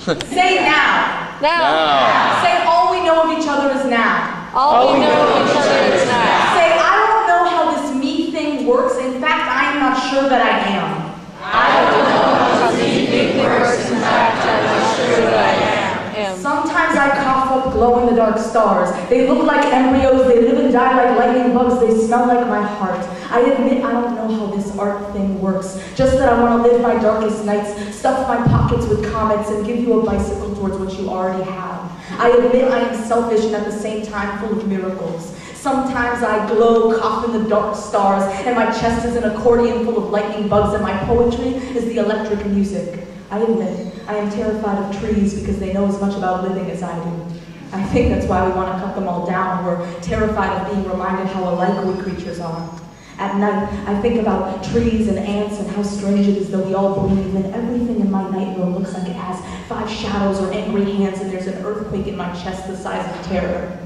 Say now. Now. Say all we know of each other is now. All we know of each other is now. Say I don't know how this me thing works. In fact, I am not sure that I am. I don't know how this me thing works. In fact, I'm not sure that I am. Sometimes I cough up glow-in-the-dark stars. They look like embryos, they live and die like lightning bugs, they smell like my heart. I admit I don't know how this art thing works, just that I want to live my darkest nights, stuff my pockets with comets, and give you a bicycle towards what you already have. I admit I am selfish and at the same time full of miracles. Sometimes I glow, cough in the dark stars, and my chest is an accordion full of lightning bugs, and my poetry is the electric music. I admit, I am terrified of trees because they know as much about living as I do. I think that's why we want to cut them all down. We're terrified of being reminded how alike we creatures are. At night, I think about trees and ants and how strange it is that we all breathe, and everything in my nightmare looks like it has 5 shadows or angry hands, and there's an earthquake in my chest the size of terror.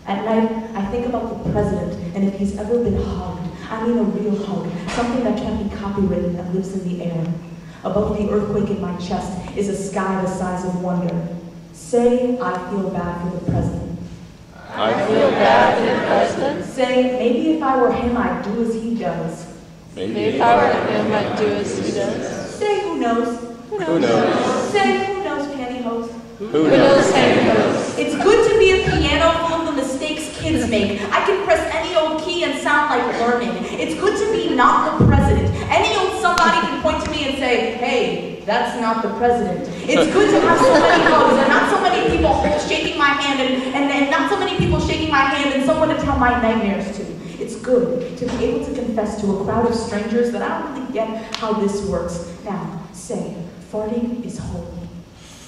At night, I think about the president and if he's ever been hugged. I mean a real hug, something that can't be copywritten that lives in the air. Above the earthquake in my chest is a sky the size of wonder. Say, I feel bad for the president. I feel bad for the president. Say, maybe if I were him, I'd do as he does. Maybe if I were him, I'd do as he does. Say, who knows? Who knows? Say, who knows, pantyhose? Who knows pantyhose? It's good to be a piano full of the mistakes kids make. I can press any old key and sound like learning. It's good to be not the president. Any old somebody can point to me and say, hey, that's not the president. It's good to have so many hugs and not so many people shaking my hand and not so many people shaking my hand and someone to tell my nightmares to. It's good to be able to confess to a crowd of strangers that I don't really get how this works. Now, say, farting is holy.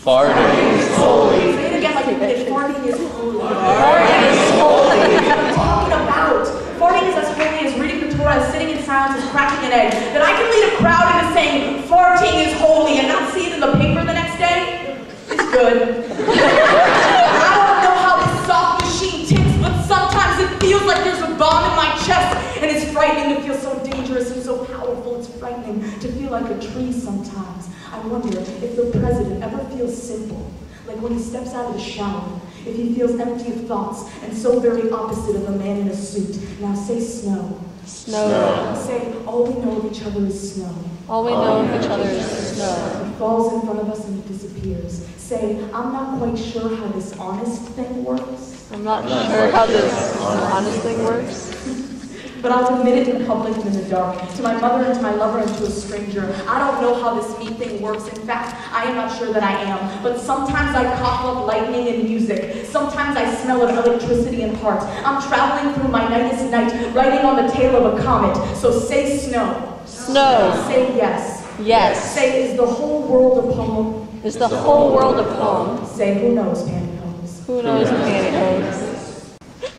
Farting is holy. Say it again like you did. Farting is holy. Farting is holy. That's what I'm talking about. Farting is as holy as reading the Torah, as sitting in silence, as cracking an egg. That I can lead a crowd into saying, farting is holy, and not see it in the paper the next day? It's good. I don't know how this soft machine ticks, but sometimes it feels like there's a bomb in my chest, and it's frightening to feel so dangerous and so powerful. It's frightening to feel like a tree sometimes. I wonder if the president ever feels simple, like when he steps out of the shower, if he feels empty of thoughts and so very opposite of a man in a suit. Now say snow. Snow. Say all we know of each other is snow. All we know of each other is snow. It falls in front of us and it disappears. Say, I'm not quite sure how this honest thing works. I'm not sure how this honest thing works. But I'll admit it in public and in the dark, to my mother and to my lover and to a stranger. I don't know how this me thing works. In fact, I am not sure that I am. But sometimes I cough up lightning and music. Sometimes I smell of electricity and heart. I'm traveling through my nightest night, riding on the tail of a comet. So say snow. Snow. Say yes. Yes. Say, is the whole world a poem? Is the whole world a poem? Say, who knows, pantyhose? Who knows pantyhose?